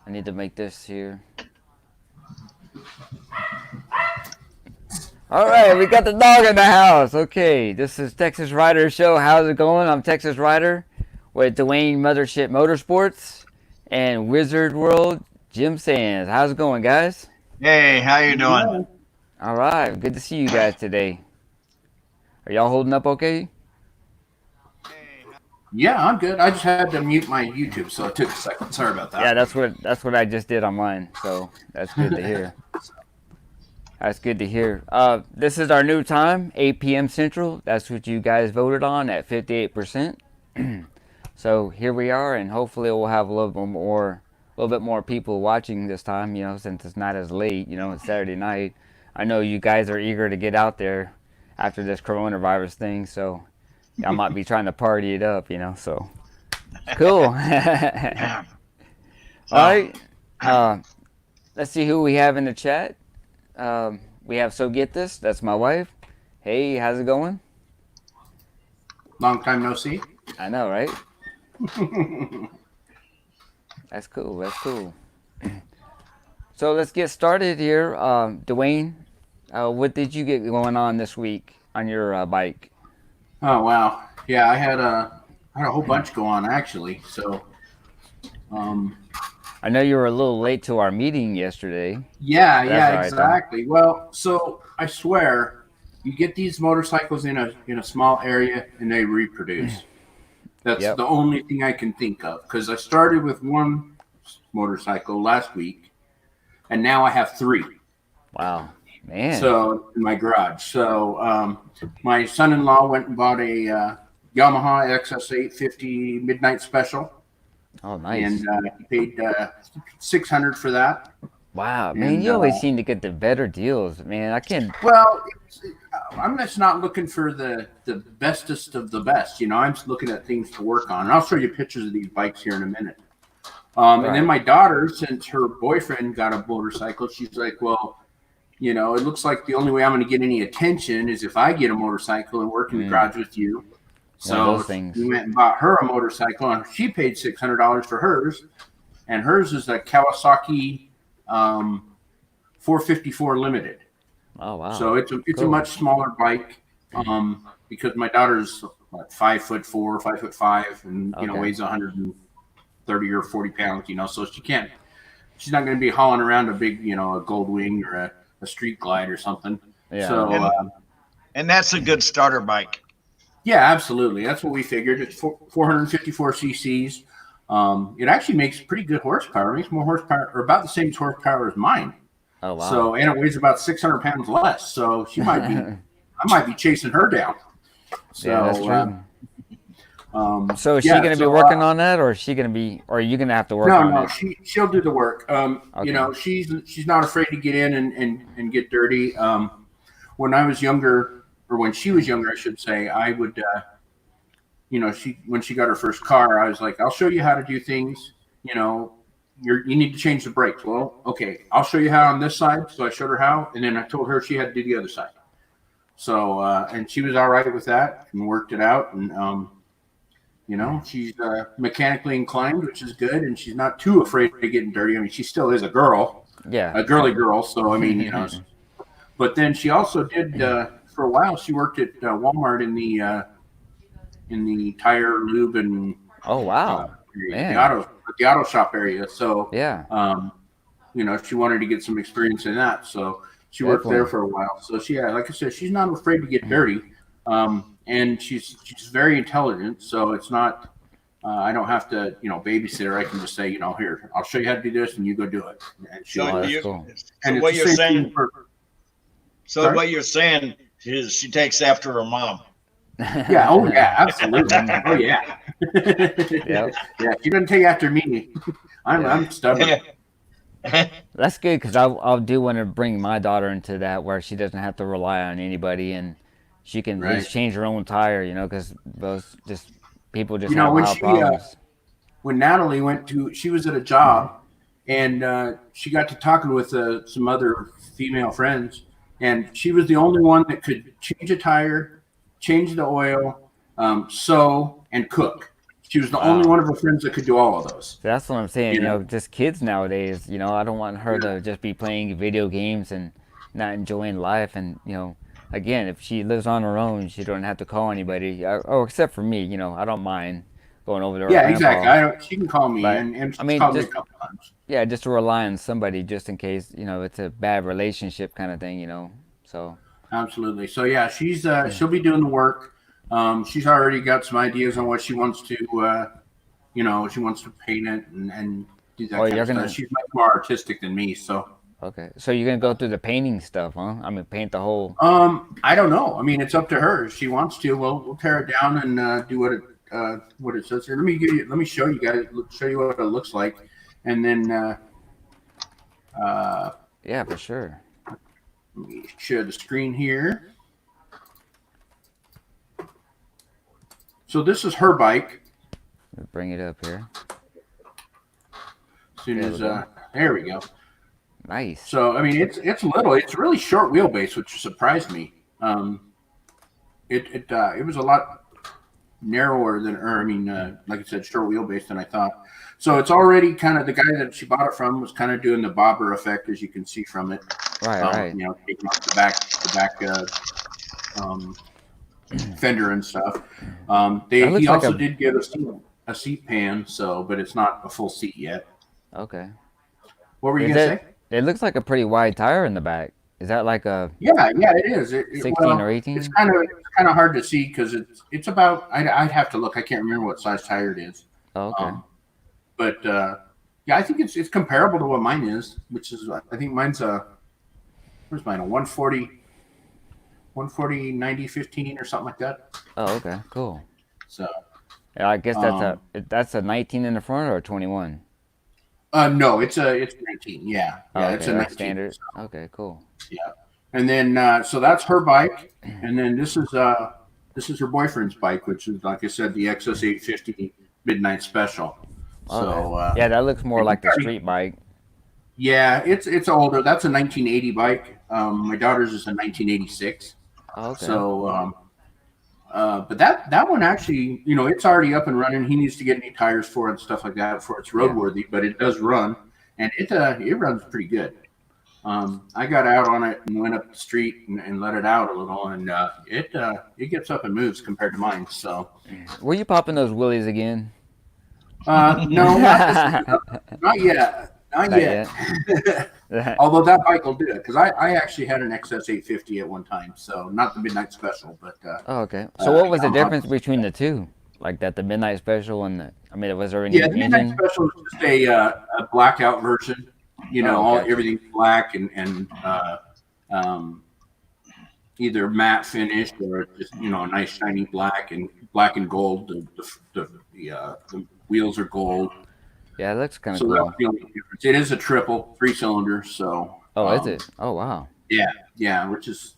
I need to make this here. All right, we got the dog in the house. Okay, this is Texas Rider Show. How's it going? I'm Texas Rider with Dwayne Mothership Motorsports and Wizard World Jim Sands. How's it going, guys? Hey, how you doing? All right, good to see you guys today. Are y'all holding up okay? Yeah, I'm good. I just had to mute my YouTube, so it took a second. Sorry about Yeah, that. that's what I just did on mine. So that's good to hear. That's good to hear. This is our new time, 8 p.m. Central. That's what you guys voted on at 58%. So here we are, and hopefully we'll have a little bit more people watching this time. You know, since it's not as late. You know, it's Saturday night. I know you guys are eager to get out there after this coronavirus thing. So I might be trying to party it up. You know, so cool. All Yeah. right. Let's see who we have in the chat. We have So Get This. That's my wife. Hey, how's it going? Long time no see. I know, right? That's cool. That's cool. So let's get started here. Dwayne, what did you get going on this week on your bike? Oh wow, yeah, I had a whole bunch go on actually. So, um, I know you were a little late to our meeting yesterday. yeah, That's yeah, all right though. exactly. Well, so I swear, you get these motorcycles in a small area and they reproduce. That's Yep. the only thing I can think of because I started with one motorcycle last week, and now I have three. Wow, man. So in my garage. So my son-in-law went and bought a Yamaha XS850 Midnight Special, Oh, and nice. he paid 600 for that. Wow, man. And You always seem to get the better deals, man. I can't. well, I'm just not looking for the bestest of the best. You know, I'm just looking at things to work on. And I'll show you pictures of these bikes here in a minute. And then Right. my daughter, since her boyfriend got a motorcycle, she's like, well, you know, it looks like the only way I'm going to get any attention is if I get a motorcycle and work in the Mm, garage with you. one of So those things. we went and bought her a motorcycle, and she paid $600 for hers, and hers is a Kawasaki 454 Limited. Oh, wow. So it's a Cool. much smaller bike because my daughter's what, 5'4", 5'5", and you know Okay. weighs 130 or 40 pounds. You know, so she's not going to be hauling around a big a Gold Wing or a Street Glide or something. Yeah, So no. And that's a good starter bike. yeah, absolutely. That's what we figured. It's 454 cc's. It actually makes pretty good horsepower. It makes more horsepower, or about the same horsepower as mine. Oh, wow. So, and it weighs about 600 pounds less. So I might be chasing her down. Yeah, that's So, true. So is she yeah. gonna be So, working on that, or is she gonna be, or are you gonna have to work no, on no, it? she'll do the work. You Okay. know, she's not afraid to get in and get dirty. When I was younger, or when she was younger, I should say, I would. When she got her first car, I was like, I'll show you how to do things. You know, you need to change the brakes. Well, okay, I'll show you how on this side. So I showed her how, and then I told her she had to do the other side. So and she was all right with that and worked it out. And she's mechanically inclined, which is good, and she's not too afraid of getting dirty. I mean, she still is a girl, Yeah. a girly girl. So I mean, but then she also did for a while. She worked at Walmart in the tire lube and Oh, uh, wow, the man. auto shop area. So, Yeah, she wanted to get some experience in that. So she worked there definitely. for a while. So like I said, she's not afraid to get dirty, and she's very intelligent. So it's not. I don't have to, babysit her. I can just say, here, I'll show you how to do this, and you go do it, and she'll So Oh, do it. that's you, cool. so And it's what the you're same thing saying, for. so Sorry. what you're saying is she takes after her mom. Yeah. Oh yeah. Absolutely. Oh yeah. Yep. Yeah. She doesn't take after me. Yeah. I'm stubborn. That's good because I'll do want to bring my daughter into that where she doesn't have to rely on anybody and she can Right. just change her own tire, because those just people just have a When lot of problems. when Natalie she was at a job, and she got to talking with some other female friends, and she was the only one that could change a tire, change the oil, sew, and cook. She was the Wow. only one of her friends that could do all of those. That's what I'm saying. You You know? know, just kids nowadays. You know, I don't want her to just be playing video games and not enjoying life. And you know, again, if she lives on her own, she don't have to call anybody. Or except for me. You know, I don't mind going over to her Yeah, exactly. grandpa. She can call me, But and I she's mean, called me a just couple times. yeah, just to rely on somebody just in case. You know, it's a bad relationship kind of thing. You know, so Absolutely. So yeah, she'll be doing the work. She's already got some ideas on what she wants to, she wants to paint it and do that oh, kind you're of stuff. gonna She's much more artistic than me, so okay. So you're gonna go through the painting stuff, huh? I mean, paint the whole. I don't know. I mean, it's up to her. If she wants to, we'll tear it down and do what it says here. Let me show you guys, show you what it looks like, and then Yeah, for sure. let me share the screen here. So this is her bike. Bring it up here. As soon There as we go. there we go. Nice. So I mean, it's little. It's really short wheelbase, which surprised me. It was a lot narrower than, or I mean, like I said, short wheelbase than I thought. So it's already kind of, the guy that she bought it from was kind of doing the bobber effect, as you can see from it. Right, right. You know, taking off the back fender and stuff. That looks He like also a- did get a seat pan, but it's not a full seat yet. Okay. What were you Is gonna it? say? It looks like a pretty wide tire in the back. Is that like a Yeah, it is. 16 or It's 18? kind of hard to see because it's about. I'd have to look. I can't remember what size tire it is. Oh, okay. But yeah, I think it's comparable to what mine is, which is, I think mine's where's mine, a 140 90 15 or something like that. Oh, okay. Cool. So Yeah, I guess that's a 19 in the front or a 21. no, it's 19. Yeah, Oh, yeah, okay. it's a That's 19. standard. Okay, cool. Yeah, and then so that's her bike, and then this is her boyfriend's bike, which is, like I said, the XS 850 Midnight Special. Okay. So Yeah, that looks more like the already- street bike. yeah, it's older. That's a 1980 bike. My daughter's is a 1986. Oh, okay. So, but that one actually, it's already up and running. He needs to get new tires for it and stuff like that before it's roadworthy, but it does run, and it runs pretty good. I got out on it and went up the street and let it out a little, and it gets up and moves compared to mine. So, Were you popping those wheelies again? no, not yet. Not Not yet. yet. Although that bike will do it, because I actually had an XS 850 at one time, so not the Midnight Special, but Oh, okay. So what was the I'm difference up- between the two? Like the Midnight Special and I mean, was there any yeah, the Midnight engine? Special is just a blackout version. Oh, okay. Everything's black and either matte finish or just a nice shiny black and gold. The wheels are gold. Yeah, it looks kind of So cool. that's the only difference. It is a triple 3-cylinder, so Oh, is it? Oh, wow. yeah, which is,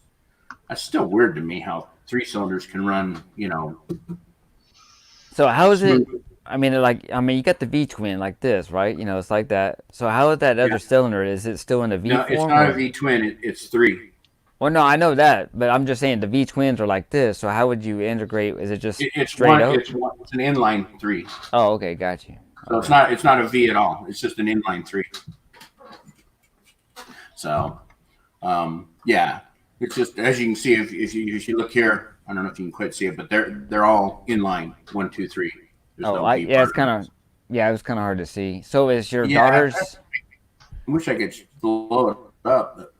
that's still weird to me how 3 cylinders can run, So how is it? smooth. I mean, you got the V twin like this, right? You know, it's like that. So how is that other cylinder? Is it still in the V No, form? it's not a or- V twin. It's 3. Well, no, I know that, but I'm just saying the V twins are like this. So how would you integrate? Is it just It's straight one. up? It's an inline 3. Oh, okay, got you. So it's not a V at all. It's just an inline 3. So, yeah, it's just, as you can see, if you look here, I don't know if you can quite see it, but they're all inline 1, 2, 3. There's Oh, no V yeah, it's part. kind of, yeah, it was kind of hard to see. So is your Yeah, daughter's? I wish I could blow it up, but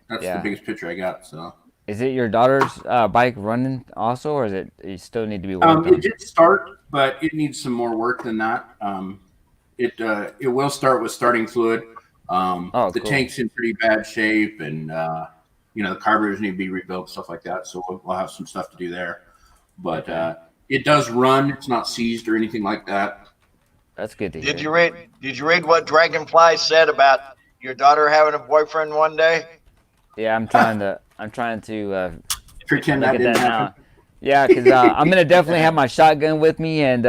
that's Yeah. the biggest picture I got. So. Is it your daughter's bike running also, or is it you still need to be worked It on? did start, but it needs some more work than that. It will start with starting fluid. Oh, The cool. tank's in pretty bad shape, and the carburetors need to be rebuilt, stuff like that. So we'll have some stuff to do there. But it does run. It's not seized or anything like that. That's good to hear. Did you read what Dragonfly said about your daughter having a boyfriend one day? Yeah, I'm trying to Pretend look that at didn't that happen. now. Yeah, because I'm gonna definitely have my shotgun with me, and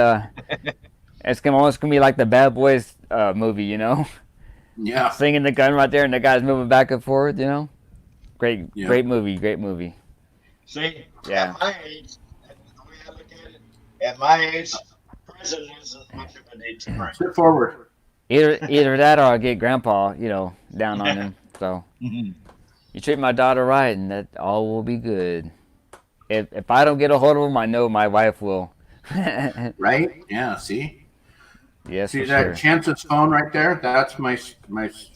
it's almost gonna be like the Bad Boys movie, you know, Yeah. singing the gun right there, and the guy's moving back and forth, you know. Great, Yeah. great movie. See, Yeah. at my age, the way I look at it, at my age, Sit forward. Either that or I'll get Grandpa, down on him. So you treat my daughter right, and that all will be good. If I don't get a hold of him, I know my wife will. Right? Yeah. See. Yes, See for that sure. Chance's phone right there? That's my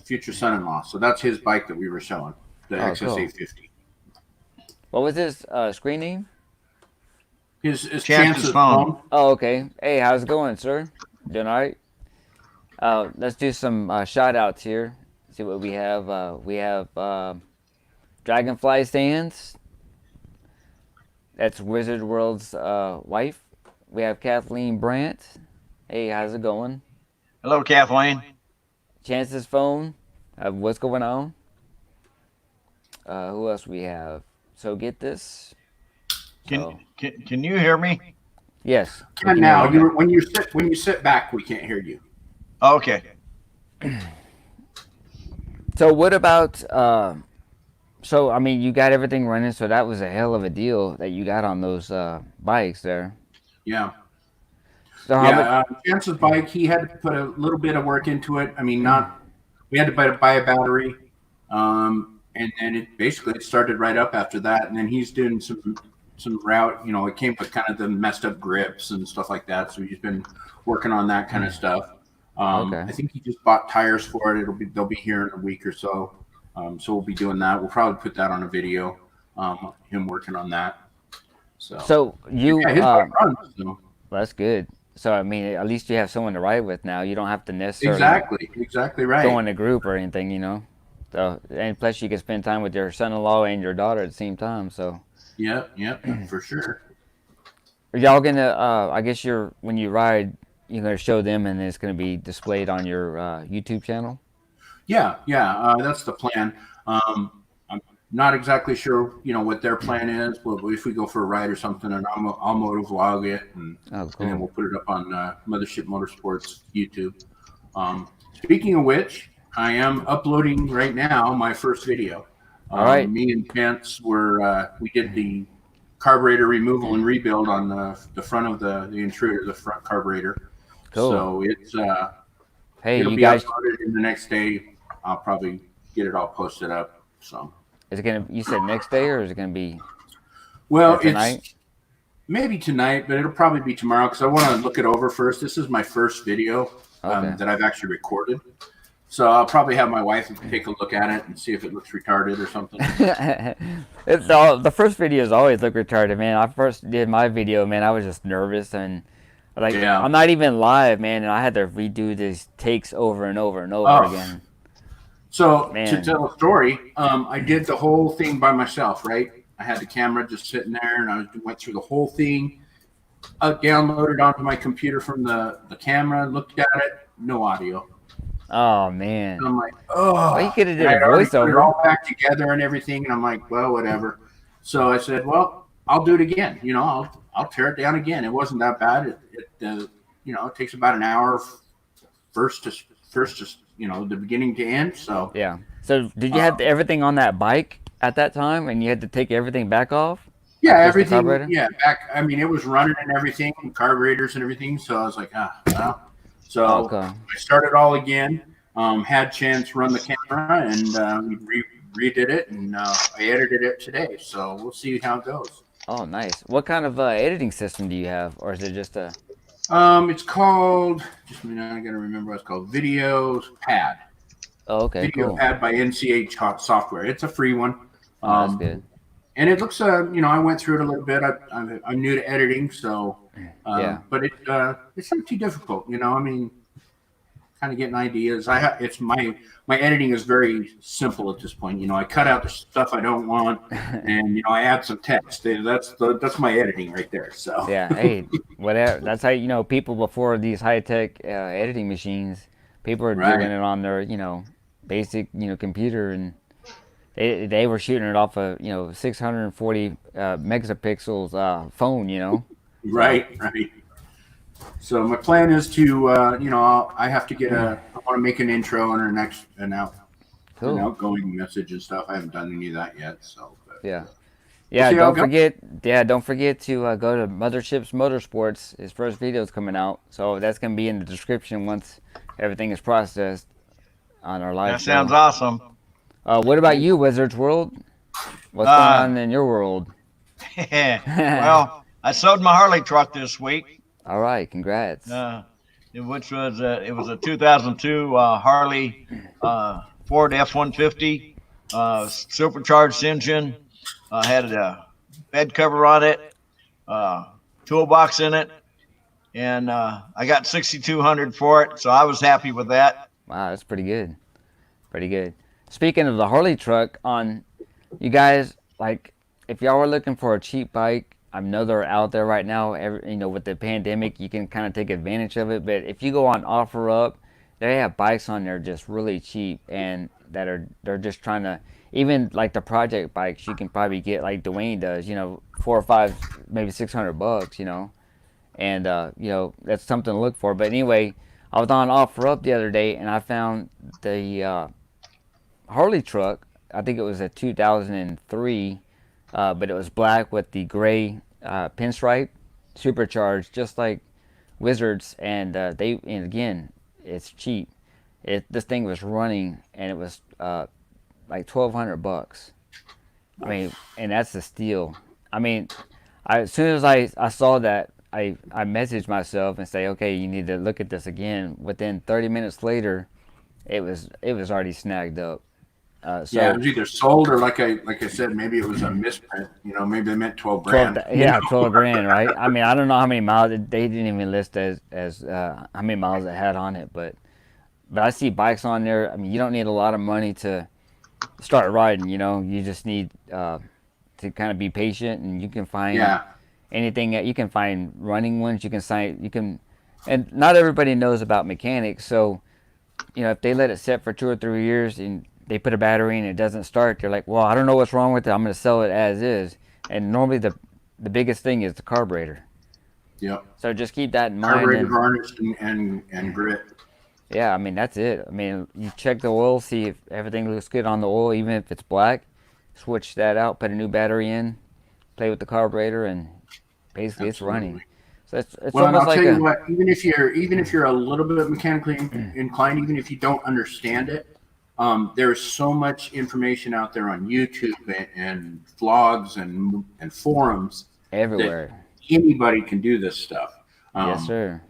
future son-in-law. So that's his bike that we were showing, the Oh, cool. XS850. What was his screen name? His Chance's Chance's phone. phone. Oh, okay. Hey, how's it going, sir? Doing all right? Let's do some shout outs here. See what we have. We have Dragonfly Stands. That's Wizard World's wife. We have Kathleen Brandt. Hey, how's it going? Hello, Kathleen. Chance's phone. What's going on? Who else we have? So get this. So, Can you hear me? yes. we And can hear now, you. when you sit back, we can't hear you. Okay. So what about? So I mean, you got everything running. So that was a hell of a deal that you got on those bikes there. Yeah. So how much? Yeah. Chance's bike, he had to put a little bit of work into it. I mean, we had to buy a battery. And then it started right up after that. And then he's doing some route, it came with kind of the messed up grips and stuff like that. So he's been working on that kind of stuff. Okay. I think he just bought tires for it. They'll be here in a week or so. So we'll be doing that. We'll probably put that on a video, him working on that. So you yeah, his bike runs, so. well, that's good. So I mean, at least you have someone to ride with now. You don't have to necessarily Exactly right. go in a group or anything. So and plus you can spend time with your son-in-law and your daughter at the same time. So Yep, for sure. are y'all gonna? I guess when you ride, you're gonna show them, and it's gonna be displayed on your YouTube channel. Yeah, that's the plan. I'm not exactly sure, what their plan is, but if we go for a ride or something, and I'll motor vlog it, and then we'll put it up on Mothership Motorsports YouTube. Speaking of which, I am uploading right now my first video. All right. Me and Chance we did the carburetor removal and rebuild on the front of the intruder, the front carburetor. Cool. So it's Hey, it'll you be guys, uploaded in the next day. I'll probably get it all posted up. So is it gonna? You said next day, or is it gonna be? well, tonight? it's maybe tonight, but it'll probably be tomorrow because I want to look it over first. This is my first video Okay. that I've actually recorded. So I'll probably have my wife take a look at it and see if it looks retarded or something. The first videos always look retarded, man. I first did my video, man. I was just nervous and Yeah. I'm not even live, man, and I had to redo these takes over and over and over again. So Man. to tell a story, I did the whole thing by myself, right? I had the camera just sitting there, and I went through the whole thing, downloaded onto my computer from the camera, looked at it, no audio. Oh man. And I'm like, oh, Well, you could have did And a I'd already put it voiceover. all back together and everything, and I'm like, well, whatever. So I said, well, I'll do it again. I'll tear it down again. It wasn't that bad. It takes about an hour first to the beginning to end. So Yeah. So did you have everything on that bike at that time, and you had to take everything back off? yeah, Just the everything. carburetor? Yeah, back. I mean, it was running and everything, carburetors and everything. So I was like, well. So Okay. I started all again. Had Chance run the camera, and we redid it, and I edited it today. So we'll see how it goes. Oh, nice. What kind of editing system do you have, or is it just a? It's called. Just a minute, I gotta remember what it's called. Video Pad. Oh, okay, Video cool. Pad by NCH Software. It's a free one. Oh, that's good. And it looks, I went through it a little bit. I'm new to editing, so Yeah. But it's not too difficult. I mean, kind of getting ideas. It's my editing is very simple at this point. I cut out the stuff I don't want, and I add some text. That's my editing right there. So Yeah. Hey, whatever. That's how people before these high tech editing machines. People are Right. doing it on their basic computer, and they were shooting it off a 640 megapixels phone. Right. So my plan is to, I have to I want to make an intro and an Cool. outgoing message and stuff. I haven't done any of that yet. So, but, Yeah. We'll Yeah, see how it don't goes. forget. Yeah, don't forget to go to Mothership's Motorsports. His first video is coming out, so that's gonna be in the description once everything is processed on our live That sounds show. awesome. What about you, Wizards World? What's going Uh, on in your world? well, I sold my Harley truck this week, All right, congrats. uh, which was it was a 2002 Harley Ford F-150 supercharged engine. Had a bed cover on it, uh, toolbox in it, and I got 6,200 for it, so I was happy with that. Wow, that's pretty good. Pretty good. Speaking of the Harley truck, on you guys, like, if y'all were looking for a cheap bike, I know they're out there right now. With the pandemic, you can kind of take advantage of it. But if you go on OfferUp, they have bikes on there just really cheap, and they're just trying to, even like the project bikes, you can probably get like Dwayne does, 4 or 5, maybe $600, and that's something to look for. But anyway, I was on OfferUp the other day, and I found the Harley truck. I think it was a 2003, but it was black with the gray pinstripe, supercharged, just like Wizards. And and again, it's cheap. This thing was running, and it was like $1,200. I mean, and that's the steal. I mean, as soon as I saw that, I messaged myself and say, okay, you need to look at this again. Within 30 minutes later, it was already snagged up. Yeah, it So was either sold or like I said, maybe it was a misprint. Maybe they meant 12 12, grand. yeah, 12 grand, right? I mean, I don't know how many miles they didn't even list as how many miles it had on it, but I see bikes on there. I mean, you don't need a lot of money to start riding. You just need to kind of be patient, and you can find Yeah, anything. You can find running ones. And not everybody knows about mechanics. So, if they let it sit for 2 or 3 years and they put a battery in and it doesn't start, they're like, well, I don't know what's wrong with it. I'm going to sell it as is. And normally the biggest thing is the carburetor. yep. So just keep that in mind. Carburetor And varnish and grit. yeah, I mean, that's it. I mean, you check the oil, see if everything looks good on the oil, even if it's black. Switch that out, put a new battery in, play with the carburetor, and basically it's running. Absolutely. So it's Well, and almost I'll like tell you a what, even if you're a little bit mechanically inclined, even if you don't understand it, there's so much information out there on YouTube and vlogs and forums that everywhere. anybody can do this stuff. Yes, sir.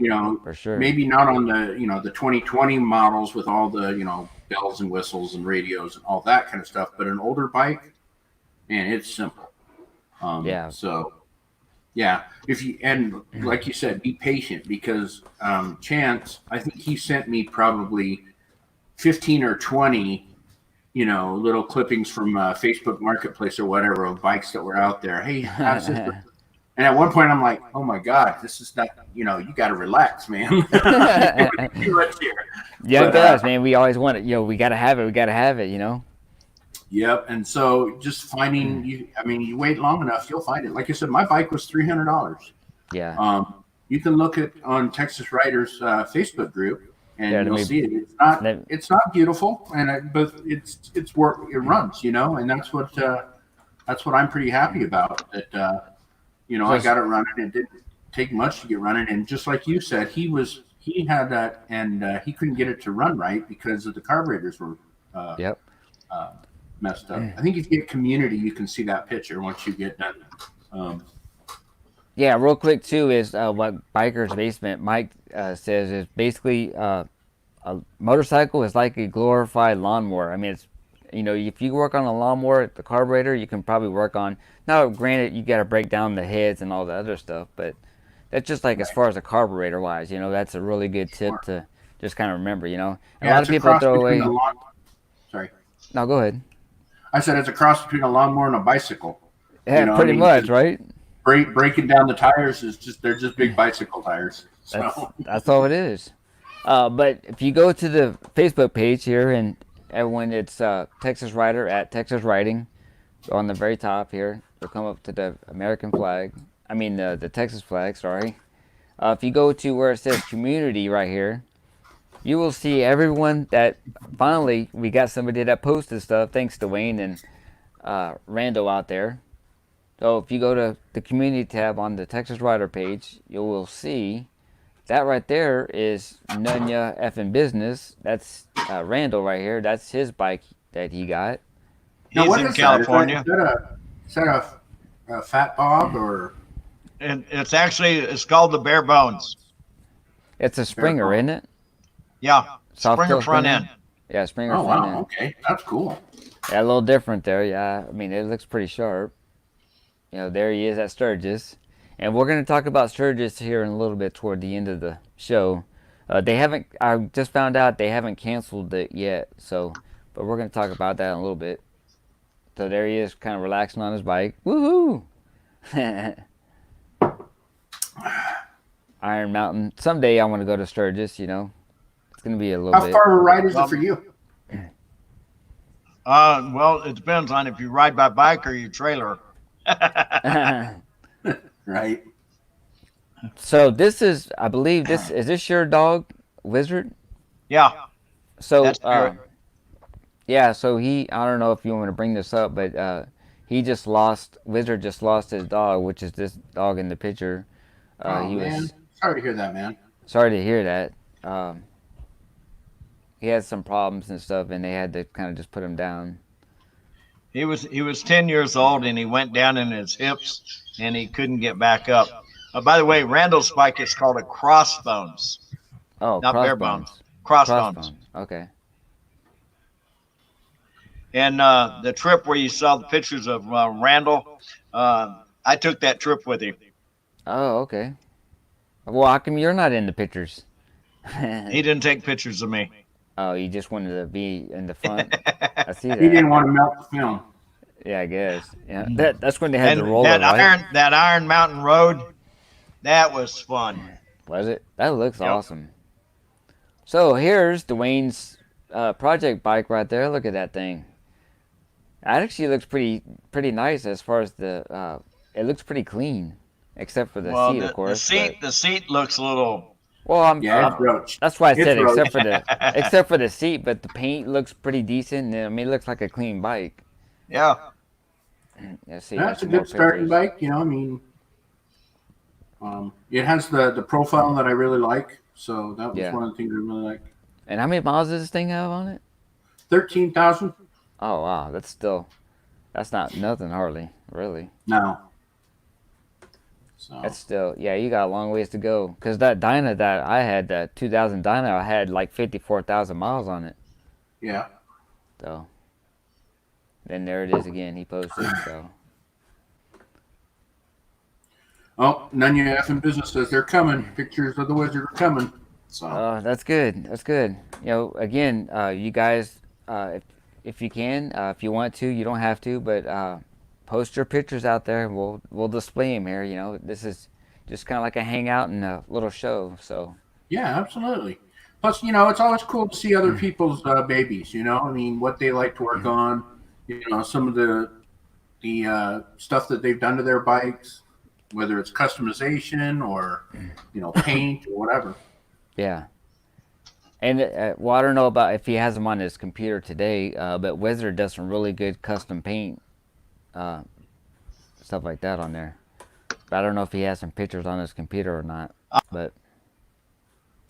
For sure. Maybe not on the 2020 models with all the bells and whistles and radios and all that kind of stuff, but an older bike, man, it's simple. Yeah. So yeah, if you and like you said, be patient because Chance, I think he sent me probably 15 or 20, little clippings from Facebook Marketplace or whatever of bikes that were out there. Hey, how's this? And at one point, I'm like, oh my God, this is not, you got to relax, man. Too much here. Yeah, it But, does, man. We always want it. We got to have it. We got to have it, Yep. And so just finding you wait long enough, you'll find it. Like I said, my bike was $300. Yeah. You can look at on Texas Riders Facebook group and Yeah, you'll let me- see it. let- It's not beautiful, but it's work. It runs, and that's what I'm pretty happy about. That I got it running. It didn't take much to get running, and just like you said, he had that, and he couldn't get it to run right because of the carburetors were Yep. messed up. I think if you get community, you can see that picture once you get done. Yeah, real quick too is what Biker's Basement Mike says is basically a motorcycle is like a glorified lawnmower. I mean, it's if you work on a lawnmower, the carburetor, you can probably work on. Now, granted, you got to break down the heads and all the other stuff, but that's just like as far as the carburetor wise, that's a really good tip to just kind of remember. And a lot of people throw away. Sorry. No, go ahead. I said it's a cross between a lawnmower and a bicycle. Yeah, pretty much, right? Breaking down the tires they're just big bicycle tires. So. That's all it is. But if you go to the Facebook page here, and everyone, it's Texas Rider at Texas Riding. Go on the very top here. You'll come up to the American flag. I mean the Texas flag. Sorry. If you go to where it says community right here, you will see everyone that finally we got somebody that posted stuff. Thanks to Wayne and Randall out there. So if you go to the community tab on the Texas Rider page, you will see that right there is Nunya effing business. That's Randall right here. That's his bike that he got. Now, He's what in is California. That? Is that a Fat Bob or? And it's called the Bare Bones. It's a Springer, isn't it? Yeah, Soft Springer tail front Springer? end. Yeah, Springer Oh front wow, end. okay, that's cool. Yeah, a little different there. Yeah, I mean it looks pretty sharp. You know, there he is at Sturgis, and we're going to talk about Sturgis here in a little bit toward the end of the show. They haven't. I just found out they haven't canceled it yet. So, but we're going to talk about that in a little bit. So there he is, kind of relaxing on his bike. Woohoo! Iron Mountain. Someday I want to go to Sturgis. You know, it's going to be a little How bit. far a ride is it for you? Well, it depends on if you ride by bike or you trailer. Right. So this is, I believe, is this your dog, Wizard? Yeah, So, that's Barrett. yeah. So I don't know if you want to bring this up, but Wizard just lost his dog, which is this dog in the picture. Oh He man, was sorry to hear that, man. sorry to hear that. He had some problems and stuff, and they had to kind of just put him down. He was 10 years old and he went down in his hips and he couldn't get back up. By the way, Randall's bike is called a Crossbones, Oh, not bare crossbones. bones. Crossbones. Okay. And the trip where you saw the pictures of Randall, I took that trip with him. Oh, okay. Well, how come you're not in the pictures? He didn't take pictures of me. Oh, you just wanted to be in the front. I see He didn't that. want to melt the film. Yeah, I guess. Yeah, that's when they had And the roller, right? that Iron Mountain Road, that was fun. Was it? That looks Yep. awesome. So here's Dwayne's project bike right there. Look at that thing. It actually looks pretty nice as far as the. It looks pretty clean, except for the Well, seat, of course. the seat looks a little. Well, Yeah, it's roached. that's why I It's said roached. except for the seat, but the paint looks pretty decent. And, I mean, it looks like a clean bike. Yeah. Yeah, see, That's a some more good starting pictures. bike. I mean, it has the profile that I really like. So that was Yeah. one of the things I really like. And how many miles does this thing have on it? 13,000 Oh wow, that's not nothing hardly, really. now. So That's still, yeah, you got a long ways to go. Because that Dyna that I had, that 2000 Dyna, I had like 54,000 miles on it. yeah. So, then there it is again. He posted, so. Oh, Nunya F in business says they're coming. Pictures of the wizard are coming. So That's good. That's good. You know, again, you guys, if you can, if you want to, you don't have to, but post your pictures out there. We'll display them here. You know, this is just kind of like a hangout and a little show. So yeah, absolutely. Plus, it's always cool to see other people's babies. I mean, what they like to work on. Some of the stuff that they've done to their bikes, whether it's customization or paint or whatever. yeah. And well, I don't know about if he has them on his computer today, but Wizard does some really good custom paint stuff like that on there. But I don't know if he has some pictures on his computer or not. But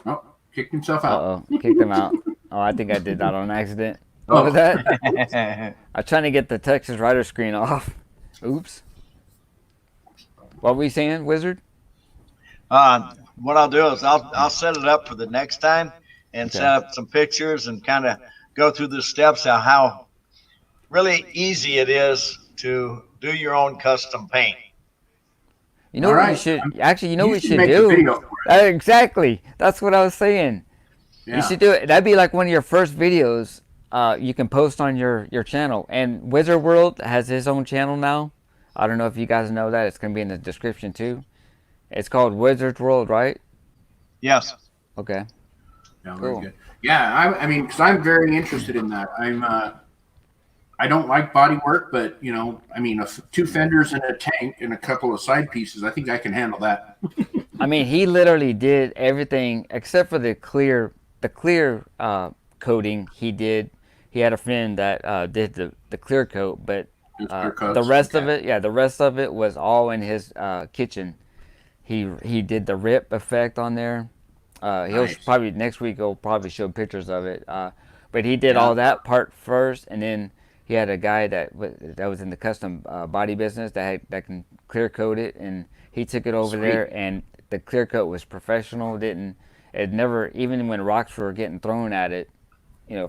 Oh, kicked himself out. kicked him out. Oh, I think I did that on accident. What was that? I'm trying to get the Texas Rider screen off. Oops. What were you saying, Wizard? What I'll do is I'll set it up for the next time and Okay. set up some pictures and kind of go through the steps of how really easy it is to do your own custom paint. You know All what you right. should actually? You know what we should make a do? video for it. Exactly. That's what I was saying. Yeah. You should do it. That'd be like one of your first videos. You can post on your channel. And Wizard World has his own channel now. I don't know if you guys know that. It's gonna be in the description too. It's called Wizard World, right? Yes. Okay. Yeah, very Cool. good. Yeah, I mean, because I'm very interested in that. I don't like body work, but I mean, two fenders and a tank and a couple of side pieces. I think I can handle that. I mean, he literally did everything except for the clear coating. He had a friend that did the clear coat, but clear coats, The rest of okay. it, the rest of it was all in his kitchen. He did the rip effect on there. He'll Nice. probably next week he'll probably show pictures of it. But he did Yeah. all that part first, and then he had a guy that was in the custom body business that can clear coat it, and he took it over Sweet. there, and the clear coat was professional. Didn't it never even when rocks were getting thrown at it,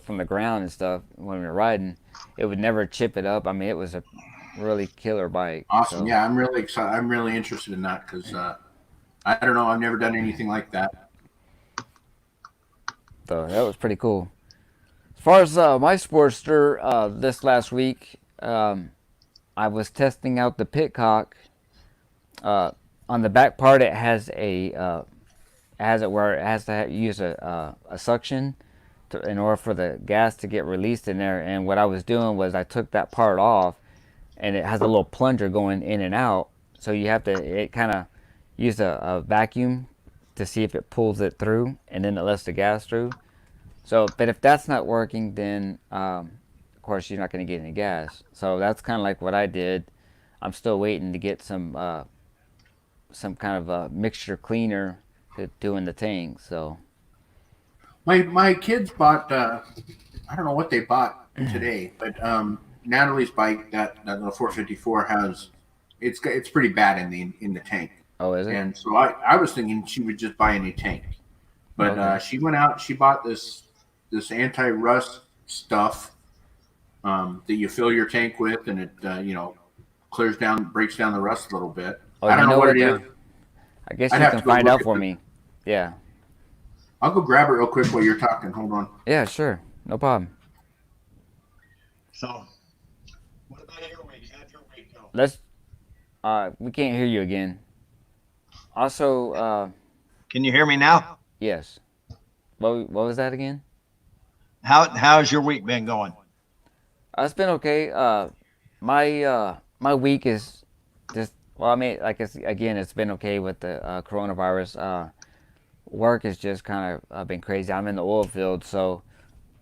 from the ground and stuff when we were riding, it would never chip it up. I mean, it was a really killer bike. Awesome. So, Yeah, I'm really excited. I'm really interested in that because I don't know. I've never done anything like that. so that was pretty cool. As far as my Sportster, this last week, I was testing out the Pitcock. On the back part, it has has it where it has to use a suction in order for the gas to get released in there. And what I was doing was I took that part off, and it has a little plunger going in and out. So you have to it kind of use a vacuum to see if it pulls it through, and then it lets the gas through. So, but if that's not working, then of course you're not going to get any gas. So that's kind of like what I did. I'm still waiting to get some kind of a mixture cleaner to do in the tank. So My kids bought. I don't know what they bought today, but Natalie's bike, that little 454 has. It's pretty bad in the tank, oh, is it? and so I was thinking she would just buy a new tank, but Okay. she went out. She bought this anti-rust stuff that you fill your tank with, and it breaks down the rust a little bit. Oh, I don't know what it is. I guess I'd you have can to go find look out at for the- me. Yeah. I'll go grab it real quick while you're talking. Hold on. Yeah, sure. No problem. So, what about your week? How'd your week go? Let's. We can't hear you again. Also, Can you hear me now? yes. What was that again? How's your week been going? It's been okay. My week is just well. I mean, it's been okay with the coronavirus. Work has just kind of been crazy. I'm in the oil field, so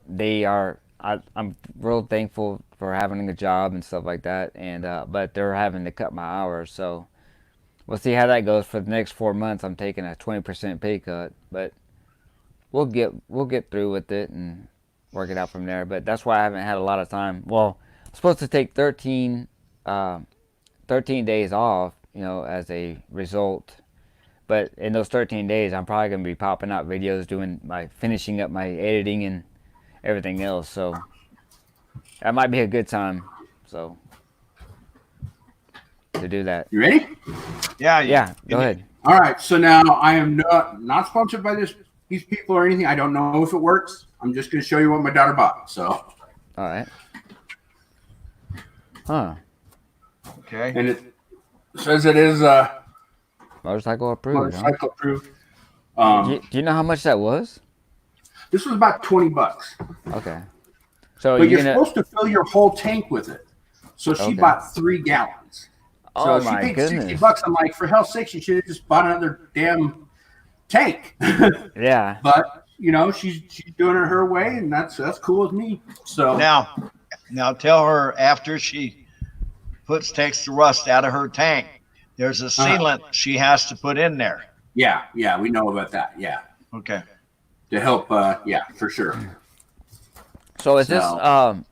they are. I'm real thankful for having a job and stuff like that. And but they're having to cut my hours, so we'll see how that goes for the next 4 months. I'm taking a 20% pay cut, but we'll get through with it and work it out from there. But that's why I haven't had a lot of time. Well, I'm supposed to take 13 days off, as a result. But in those 13 days, I'm probably going to be popping out videos, finishing up my editing and everything else. So that might be a good time. So to do that. You ready? Yeah, Yeah, go ahead. All right. So now I am not sponsored by these people or anything. I don't know if it works. I'm just going to show you what my daughter bought. So. All right. Huh. Okay. And it says it is Motorcycle approved. Huh? motorcycle approved. Do you know how much that was? This was about $20. Okay. So But you're gonna. supposed to fill your whole tank with it. So she Okay. bought 3 gallons. So Oh she my paid goodness. $60. I'm like, for hell's sake, she should have just bought another damn tank. Yeah. But she's doing it her way, and that's cool with me. So Now tell her after she takes the rust out of her tank, there's a sealant she has to put in there. yeah, we know about that. Yeah, Okay. to help. Yeah, for sure. So is this So-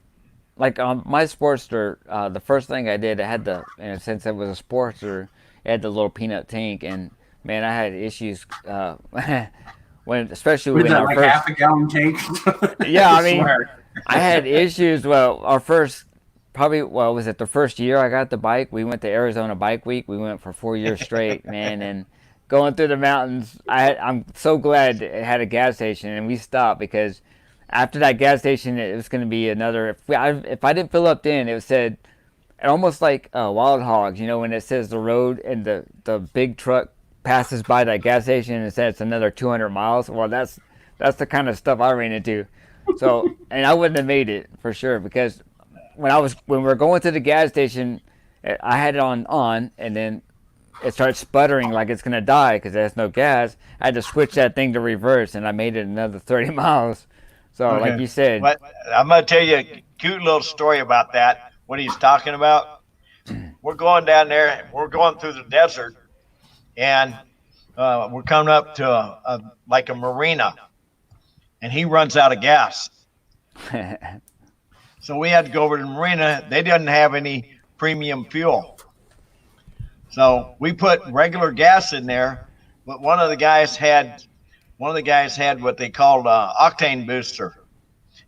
like on my Sportster? The first thing I did, it had since it was a Sportster, it had the little peanut tank, and man, I had issues especially Was when that our like first. half a gallon tank? Yeah, I mean, swear. I had issues. Well, was it the first year I got the bike? We went to Arizona Bike Week. We went for 4 years straight, man, and going through the mountains. I'm so glad it had a gas station, and we stopped because after that gas station, it was going to be another. If I didn't fill up then, it said, almost like Wild Hogs, when it says the road and the big truck passes by that gas station and it says it's another 200 miles. Well, that's the kind of stuff I ran into. So, and I wouldn't have made it for sure because when we were going to the gas station, I had it on, and then it started sputtering like it's gonna die because there's no gas. I had to switch that thing to reverse, and I made it another 30 miles. So, like you said, But I'm going to tell you a cute little story about that. what he's talking about. We're going down there. We're going through the desert, and we're coming up to like a marina, and he runs out of gas. So we had to go over to the marina. They didn't have any premium fuel. So we put regular gas in there, but one of the guys had what they called octane booster.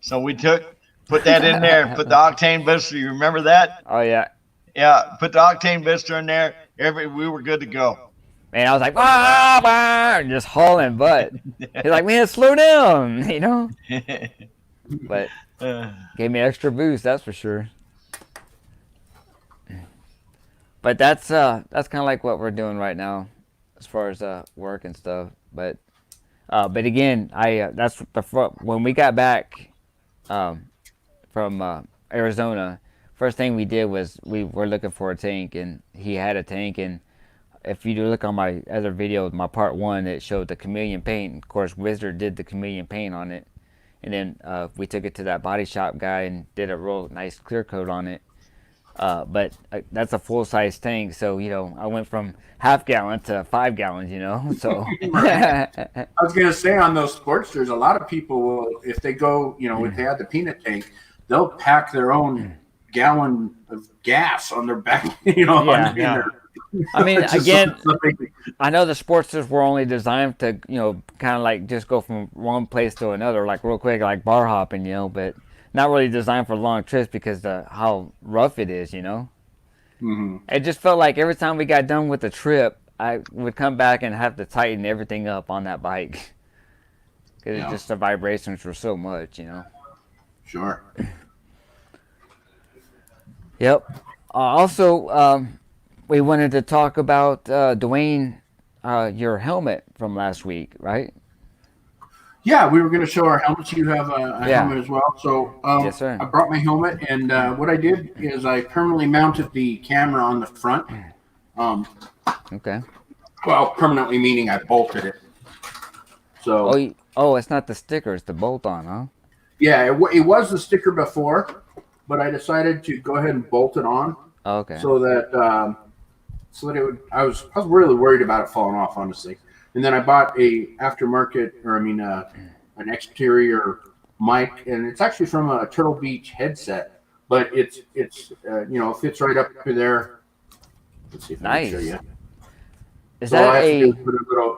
So we put that in there, put the octane booster. You remember that? Oh yeah. Yeah, put the octane booster in there. We were good to go. Man, I was like, bah, bah, just hauling butt. He's like, man, slow down, you know. But gave me extra boost, that's for sure. But that's kind of like what we're doing right now, as far as work and stuff. But again, that's when we got back from Arizona. First thing we did was we were looking for a tank, and he had a tank. And if you look on my other video, my part 1, it showed the chameleon paint. Of course, Wizard did the chameleon paint on it, and then we took it to that body shop guy and did a real nice clear coat on it. But that's a full-size tank, so I went from half gallon to 5 gallons, so I was gonna say, on those Sportsters, a lot of people will, if they go, if they have the peanut tank, they'll pack their own gallon of gas on their back, Yeah. I mean, again, I know the Sportsters were only designed to, kind of like just go from one place to another, like real quick, like bar hopping, but not really designed for long trips because how rough it is, Mm-hmm. It just felt like every time we got done with the trip, I would come back and have to tighten everything up on that bike because just the vibrations were so much, Sure. Yep. Also, we wanted to talk about Dwayne, your helmet from last week, right? Yeah, we were going to show our helmets. You have a helmet as well. So yes, sir. I brought my helmet, and what I did is I permanently mounted the camera on the front. Okay. Well, permanently meaning I bolted it. So. It's not the sticker; it's the bolt-on, huh? Yeah, it was the sticker before, but I decided to go ahead and bolt it on. Oh, okay. So that it would. I was really worried about it falling off, honestly. And then I bought an exterior mic, and it's actually from a Turtle Beach headset, but it's fits right up to there. Let's see if I can show you. Is that I have to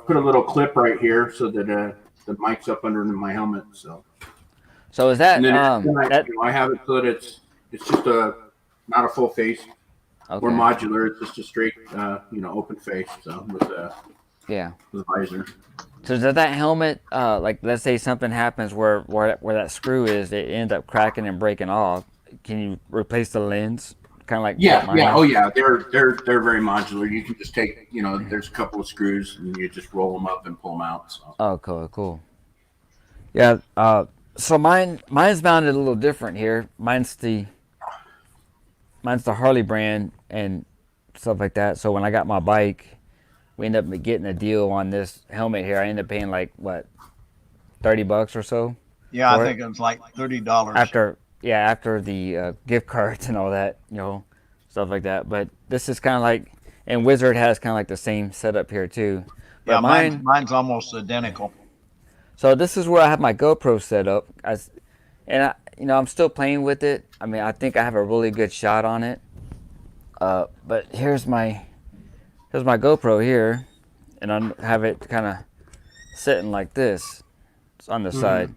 put a little clip right here so that the mic's up under my helmet. So is that? And then I have it so that it's just not a full face or modular. It's just a straight open face. So with the visor. So does that helmet, like let's say something happens where that screw is, it ends up cracking and breaking off? Can you replace the lens? Kind of like they're very modular. You can just take there's a couple of screws and you just roll them up and pull them out. So. Oh, cool. Yeah. So mine's mounted a little different here. Mine's the Harley brand and stuff like that. So when I got my bike, we ended up getting a deal on this helmet here. I ended up paying like what, $30 or so. Yeah, I think it was like $30 after the gift cards and all that, stuff like that. But this is kind of like, and Wizard has kind of like the same setup here too. But mine's almost identical. So this is where I have my GoPro set up, I'm still playing with it. I mean, I think I have a really good shot on it. But here's my GoPro here, and I have it kind of sitting like this. It's on the side.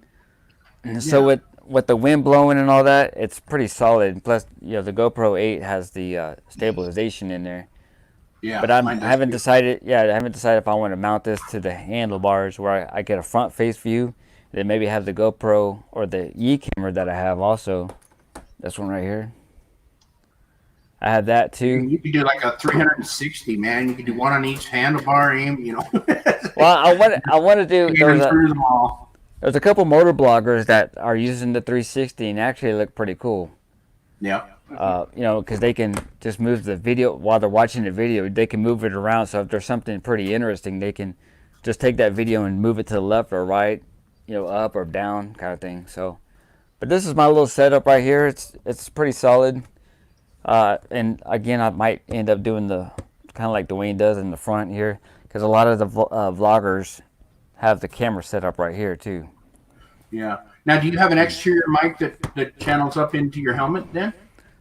And so with the wind blowing and all that, it's pretty solid. Plus, the GoPro 8 has the stabilization in there. Yeah, but I haven't decided if I want to mount this to the handlebars where I get a front face view, then maybe have the GoPro or the Yi camera that I have also. This one right here. I have that too. You could do like a 360, man. You could do one on each handlebar aim, Well, I want to do. Them all. There's a couple motor bloggers that are using the 360 and actually look pretty cool. Yeah. Because they can just move the video while they're watching the video. They can move it around. So if there's something pretty interesting, they can just take that video and move it to the left or right, up or down kind of thing. So, but this is my little setup right here. It's pretty solid. And again, I might end up doing the kind of like Dwayne does in the front here, because a lot of the vloggers have the camera set up right here too. Yeah. Now, do you have an exterior mic that channels up into your helmet then?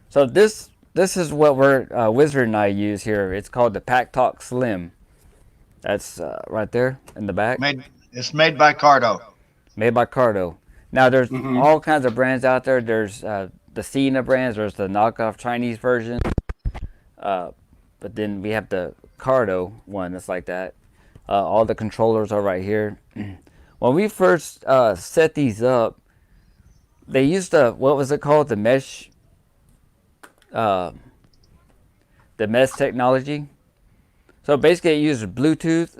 So this is what we're Wizard and I use here. It's called the Pack Talk Slim. That's right there in the back. It's made by Cardo. Made by Cardo. Now there's Mm-hmm. all kinds of brands out there. There's the Cena brands. There's the knockoff Chinese version. But then we have the Cardo one that's like that. All the controllers are right here. When we first set these up, they used what was it called? The mesh technology. So basically it uses Bluetooth,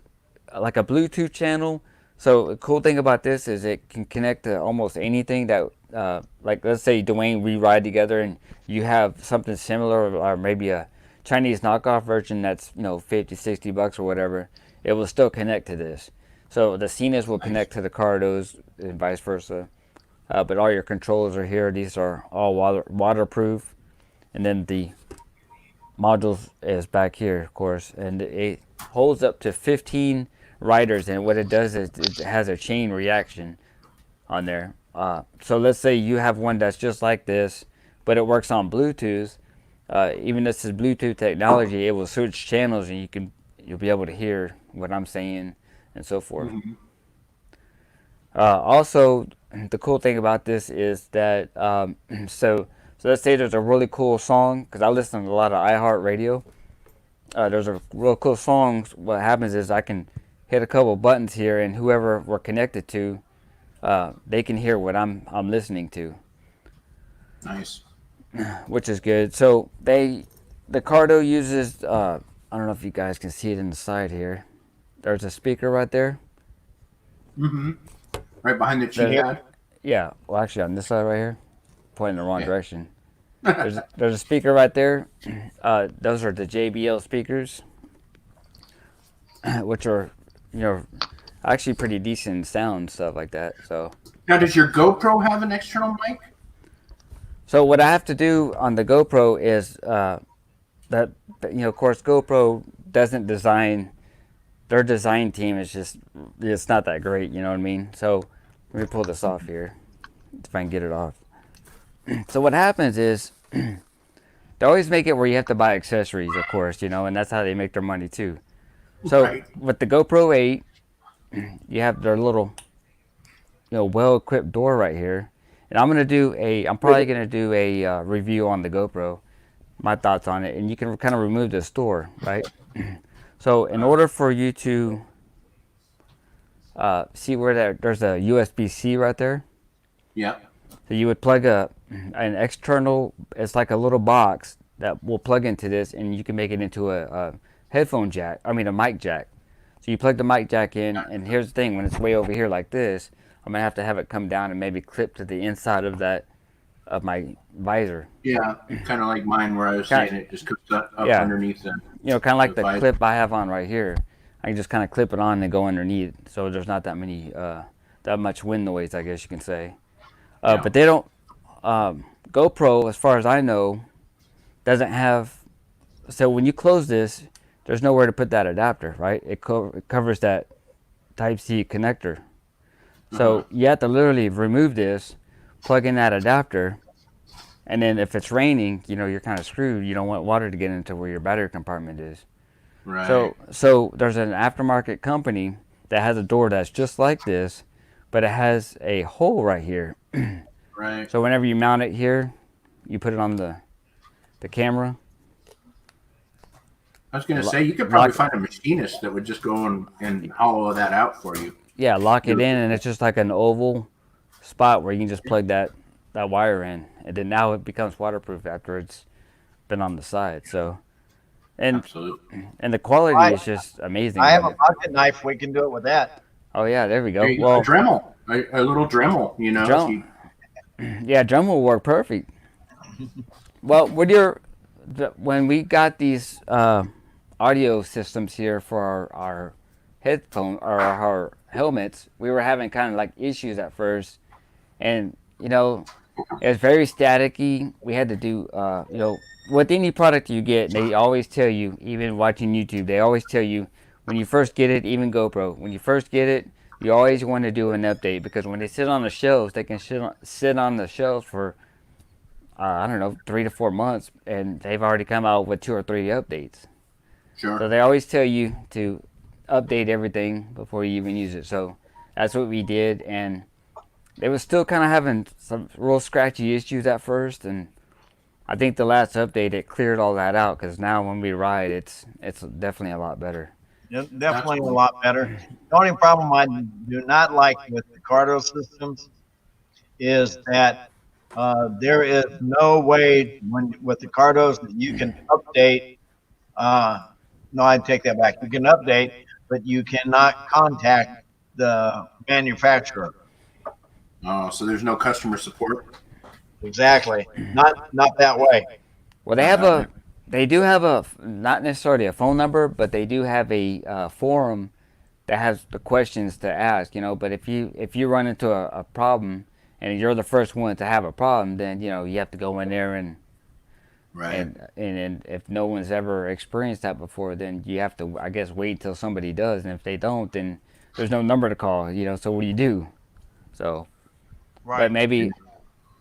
like a Bluetooth channel. So the cool thing about this is it can connect to almost anything that, like let's say Dwayne, we ride together and you have something similar, or maybe a Chinese knockoff version that's, 50, 60 bucks or whatever. It will still connect to this. So the Cenas will connect to the Cardos and vice versa. But all your controllers are here. These are all waterproof. And then the modules is back here, of course. And it holds up to 15 riders. And what it does is it has a chain reaction on there. So let's say you have one that's just like this, but it works on Bluetooth. Even this is Bluetooth technology, it will switch channels and you'll be able to hear what I'm saying and so forth. Mm-hmm. Also, the cool thing about this is that so let's say there's a really cool song, because I listen to a lot of iHeartRadio. There's a real cool song. What happens is I can hit a couple buttons here, and whoever we're connected to, they can hear what I'm listening to. Nice. Which is good. So the Cardo uses I don't know if you guys can see it in the side here. There's a speaker right there. Mm-hmm. Right behind the keypad. Yeah. Well, actually, on this side right here, pointing the wrong direction. There's a speaker right there. Those are the JBL speakers, which are actually pretty decent sound, stuff like that. So Now, does your GoPro have an external mic? So what I have to do on the GoPro is that of course, GoPro doesn't design. Their design team is it's not that great. You know what I mean? So let me pull this off here, if I can get it off. So what happens is they always make it where you have to buy accessories, of course, and that's how they make their money too. So Right. with the GoPro 8, you have their little, well-equipped door right here. And I'm probably gonna do a review on the GoPro, my thoughts on it, and you can kind of remove this door, right? So in order for you to see where there's a USB-C right there. Yeah. So you would plug an external. It's like a little box that will plug into this, and you can make it into a headphone jack. I mean a mic jack. So you plug the mic jack in, and here's the thing: when it's way over here like this, I'm gonna have to have it come down and maybe clip to the inside of my visor. Yeah. Kind of like mine, where I was saying it just comes up underneath the. Kind of like the visor. clip I have on right here. I can just kind of clip it on and go underneath, so there's not that many that much wind noise, I guess you can say. But they don't. GoPro, as far as I know, doesn't have. So when you close this, there's nowhere to put that adapter, right? It covers that Type-C connector. So you have to literally remove this, plug in that adapter, and then if it's raining, you're kind of screwed. You don't want water to get into where your battery compartment is. Right. So there's an aftermarket company that has a door that's just like this, but it has a hole right here. Right. So whenever you mount it here, you put it on the camera. I was going to say, you could probably find a machinist that would just go and hollow that out for you. Yeah, lock it in, and it's just like an oval spot where you can just plug that wire in, and then now it becomes waterproof after it's been on the side. So, Absolutely. And the quality is just amazing. I have a pocket knife. We can do it with that. Oh yeah, there we go. There you go. A Dremel, a little Dremel, Yeah, Dremel will work perfect. Well, when we got these audio systems here for our headphone or our helmets, we were having kind of like issues at first, and it was very staticky. We had to do with any product you get, they always tell you, even watching YouTube, they always tell you when you first get it, even GoPro, when you first get it, you always want to do an update because when they sit on the shelves, they can sit on the shelves for, I don't know, 3 to 4 months, and they've already come out with 2 or 3 updates. Sure. So they always tell you to update everything before you even use it. So that's what we did, and they was still kind of having some real scratchy issues at first, and I think the last update it cleared all that out because now when we ride, it's definitely a lot better. Definitely a lot better. The only problem I do not like with the Cardo systems is that there is no way when with the Cardos that you can update. Uh, no, I take that back. You can update, but you cannot contact the manufacturer. Oh, so there's no customer support. Exactly. Not that way. Well, Not that way. they do have a not necessarily a phone number, but they do have a forum that has the questions to ask. But if you run into a problem and you're the first one to have a problem, then you have to go in there and Right. and if no one's ever experienced that before, then you have to, I guess, wait till somebody does, and if they don't, then there's no number to call. So what do you do? So, Right. but maybe,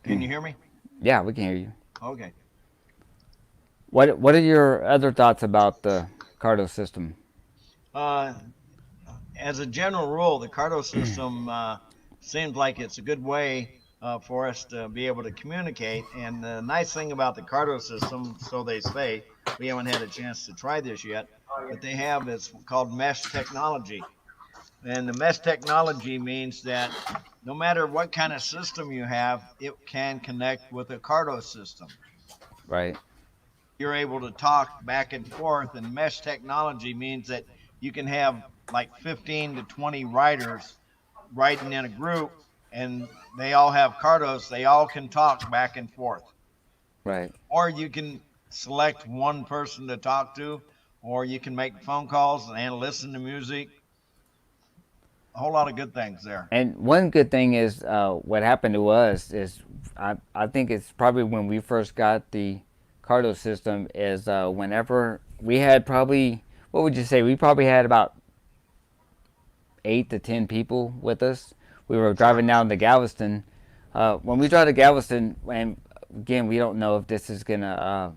Can you hear me? yeah, we can hear you. Okay. What are your other thoughts about the Cardo system? As a general rule, the Cardo system seems like it's a good way for us to be able to communicate. And the nice thing about the Cardo system, so they say, we haven't had a chance to try this yet, but they have it's called mesh technology. And the mesh technology means that no matter what kind of system you have, it can connect with a Cardo system. Right. You're able to talk back and forth, and mesh technology means that you can have like 15 to 20 riders riding in a group, and they all have Cardos. They all can talk back and forth. Right. Or you can select one person to talk to, or you can make phone calls and listen to music. A whole lot of good things there. And one good thing is what happened to us is I think it's probably when we first got the Cardo system is whenever we had probably, what would you say, we probably had about 8 to 10 people with us. We were driving down to Galveston. When we drive to Galveston, and again, we don't know if this is going to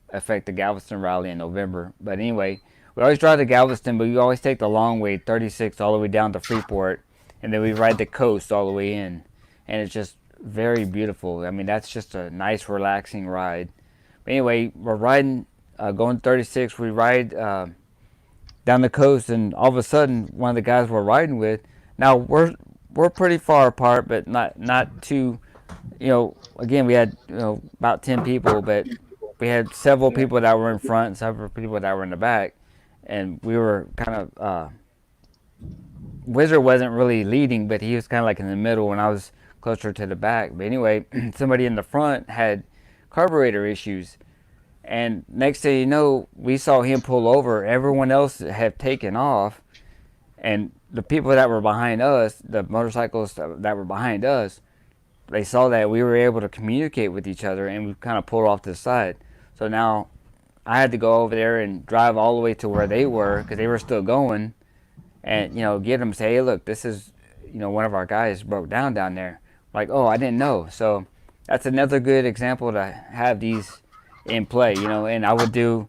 affect the Galveston rally in November. But anyway, we always drive to Galveston, but we always take the long way, 36, all the way down to Freeport. And then we ride the coast all the way in. And it's just very beautiful. I mean, that's just a nice, relaxing ride. But anyway, we're riding, going 36. We ride down the coast, and all of a sudden, one of the guys we're riding with, now we're pretty far apart, but not too, again, we had about 10 people, but we had several people that were in front and several people that were in the back, and we were kind of Wizard wasn't really leading, but he was kind of like in the middle, and I was closer to the back. But anyway, somebody in the front had carburetor issues, and next thing you know, we saw him pull over. Everyone else had taken off, and the people that were behind us, the motorcycles that were behind us, they saw that we were able to communicate with each other, and we kind of pulled off to the side. So now I had to go over there and drive all the way to where they were because they were still going, and get them, say, hey, look, this is one of our guys broke down there. Like, oh, I didn't know. So that's another good example to have these in play, and I would do,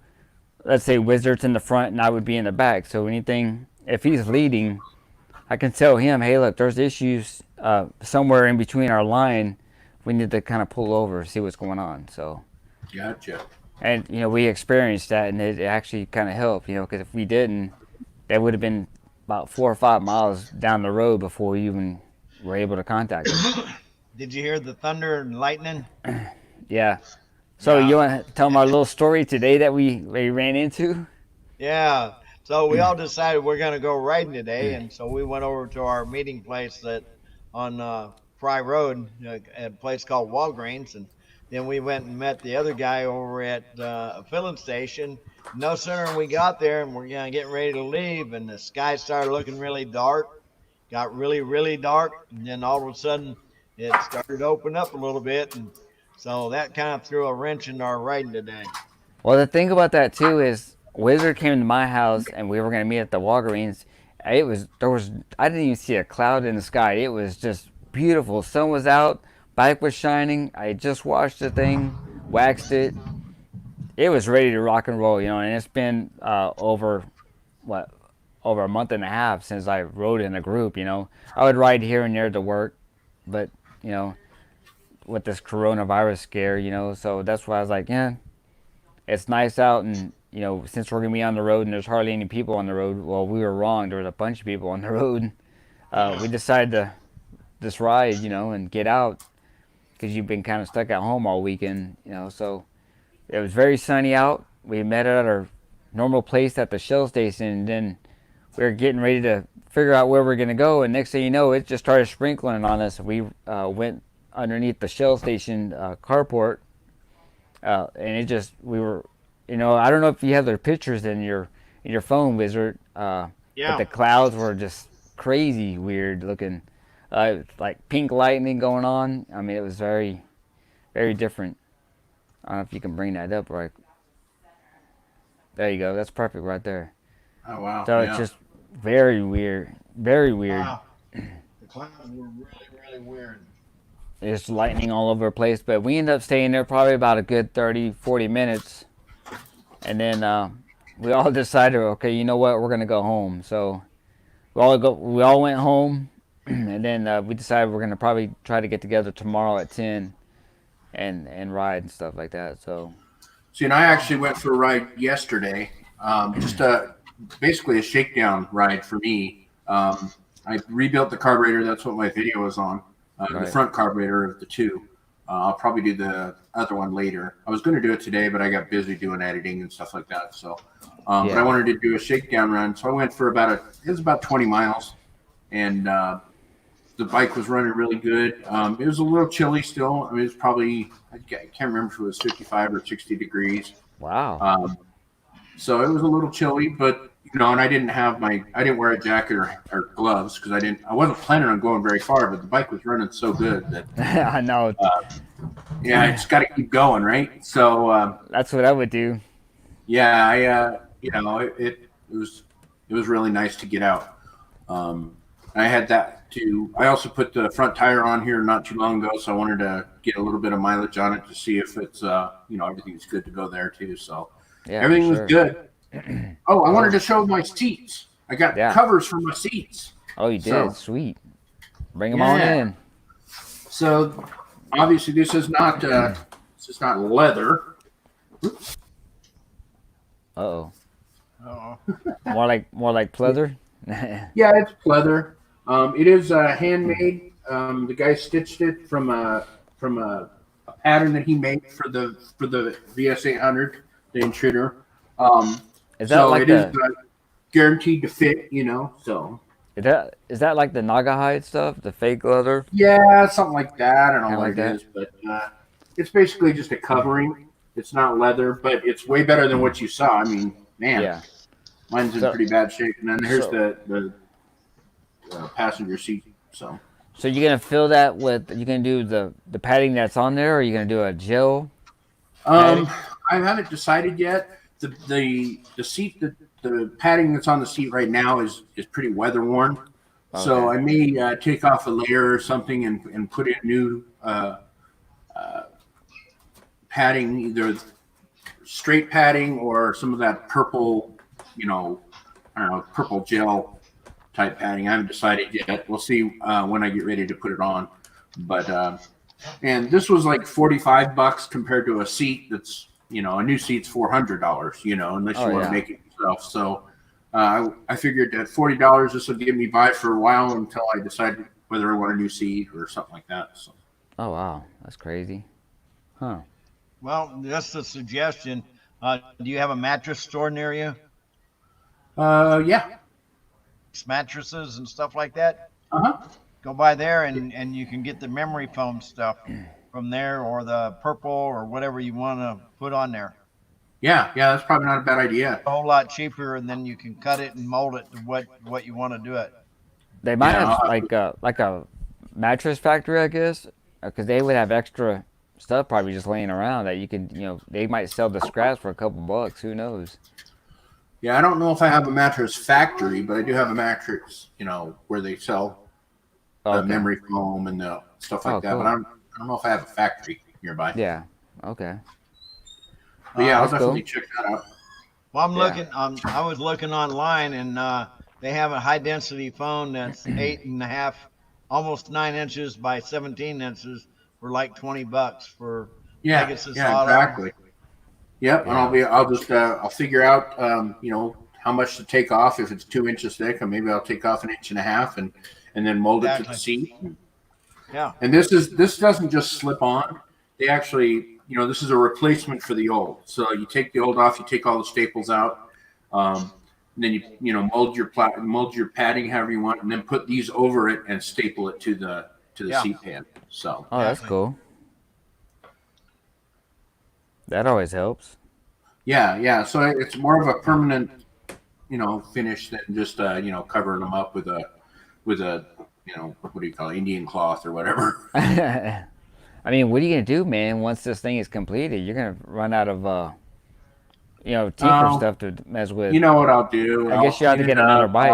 let's say, Wizard's in the front and I would be in the back. So anything, if he's leading, I can tell him, hey, look, there's issues somewhere in between our line. We need to kind of pull over, see what's going on. So, Gotcha. and we experienced that, and it actually kind of helped, because if we didn't, that would have been about 4 or 5 miles down the road before we even were able to contact them. Did you hear the thunder and lightning? Yeah. So Yeah. you want to tell them our little story today that we ran into? Yeah. So we all decided we're going to go riding today, and so we went over to our meeting place that on Fry Road, at a place called Walgreens, and then we went and met the other guy over at a filling station. No sooner than we got there, and we're getting ready to leave, and the sky started looking really dark, got really, really dark, and then all of a sudden it started to open up a little bit, and so that kind of threw a wrench into our riding today. Well, the thing about that too is Wizard came to my house and we were gonna meet at the Walgreens. I didn't even see a cloud in the sky. It was just beautiful. Sun was out, bike was shining. I just washed the thing, waxed it. It was ready to rock and roll, and it's been what over a month and a half since I rode in a group. I would ride here and there to work, but you know with this coronavirus scare, so that's why I was like, yeah, it's nice out, and since we're gonna be on the road and there's hardly any people on the road, well, we were wrong. There was a bunch of people on the road. We decided to just ride, and get out because you've been kind of stuck at home all weekend. So it was very sunny out. We met at our normal place at the Shell station, and then we were getting ready to figure out where we're gonna go. And next thing you know, it just started sprinkling on us. We went underneath the Shell station carport, and we were, I don't know if you have their pictures in your phone, Wizard, but Yeah. the clouds were just crazy weird looking, like pink lightning going on. I mean, it was very, very different. I don't know if you can bring that up right. There you go. That's perfect right there. Oh wow. So Yeah. it's just very weird, very weird. Wow. The clouds were really, really weird. There's lightning all over the place, but we ended up staying there probably about a good 30, 40 minutes. And then we all decided, okay, you know what, we're going to go home. So we all went home, and then we decided we're going to probably try to get together tomorrow at 10 and ride and stuff like that. So, See, and I actually went for a ride yesterday. Just basically a shakedown ride for me. I rebuilt the carburetor. That's what my video was on. The Right. front carburetor of the two. I'll probably do the other one later. I was going to do it today, but I got busy doing editing and stuff like that. So, but I Yeah. wanted to do a shakedown run. So I went for it was about 20 miles, and the bike was running really good. It was a little chilly still. I mean, it was probably, I can't remember if it was 55 or 60 degrees. Wow. So it was a little chilly, but and I didn't wear a jacket or gloves because I wasn't planning on going very far, but the bike was running so good that I know. yeah, I just got to keep going, right? So That's what I would do. yeah, it was really nice to get out. I had that too. I also put the front tire on here not too long ago, so I wanted to get a little bit of mileage on it to see if it's everything's good to go there too. So Yeah, everything for was sure. good. Oh, I wanted to show my seats. I got Yeah. covers for my seats. Oh, you did? So- Sweet. Bring them on Yeah. in. So obviously this is not leather. Uh-oh. Uh-oh. More like pleather? Yeah, it's pleather. It is handmade. The guy stitched it from a pattern that he made for the VS 800, the intruder. Is that So like it is the guaranteed to fit. So is that like the Naga hide stuff, the fake leather? yeah, something like that. I don't know Kinda what like it that. is, but it's basically just a covering. It's not leather, but it's way better than what you saw. I mean, man, Yeah. mine's in So- pretty bad shape. And then here's so- the passenger seat. So So you're gonna fill that with you gonna do the padding that's on there, or are you gonna do a gel? Padding? I haven't decided yet. The seat the padding that's on the seat right now is pretty weather worn. So Okay. I may take off a layer or something and put in new padding, either straight padding or some of that purple, I don't know, purple gel type padding. I haven't decided yet. We'll see when I get ready to put it on. But and this was like $45 compared to a seat that's a new seat's $400. Unless you Oh, want yeah. to make it yourself. So I figured that $40 this will get me by for a while until I decide whether I want a new seat or something like that. So Oh wow, that's crazy. Huh. Well, just a suggestion. Do you have a mattress store near you? yeah. Mattresses and stuff like that? Uh-huh. Go by there and you can get the memory foam stuff from there, or the purple, or whatever you want to put on there. Yeah, that's probably not a bad idea. A whole lot cheaper, and then you can cut it and mold it to what you want to do it. They might Yeah, have like a mattress factory, I guess, because they would have extra stuff probably just laying around that you can, they might sell the scraps for a couple bucks. Who knows? Yeah, I don't know if I have a mattress factory, but I do have a mattress, where they sell the Okay. memory foam and the stuff like Oh, that. But cool. I don't know if I have a factory nearby. Yeah. Okay. But yeah, I'll That's definitely cool. check that out. Well, I'm Yeah. looking. I was looking online, and they have a high density phone that's 8.5, almost 9 inches by 17 inches for like $20 for Yeah, Pegasus yeah, Auto. exactly. Yep, and Yeah. I'll figure out, how much to take off if it's 2 inches thick, and maybe I'll take off an inch and a half and then mold it to the Exactly. seat. Yeah. And this doesn't just slip on. They actually, this is a replacement for the old. So you take the old off, you take all the staples out, and then mold your padding however you want, and then put these over it and staple it to the Yeah. seat pan. So Oh, that's Exactly. cool. That always helps. yeah. So it's more of a permanent, finish than just covering them up with a what do you call it, Indian cloth or whatever. I mean, what are you gonna do, man? Once this thing is completed, you're gonna run out of tinker Um, stuff to mess with. You know what I'll do? I I'll guess you have clean to it get another up. bike.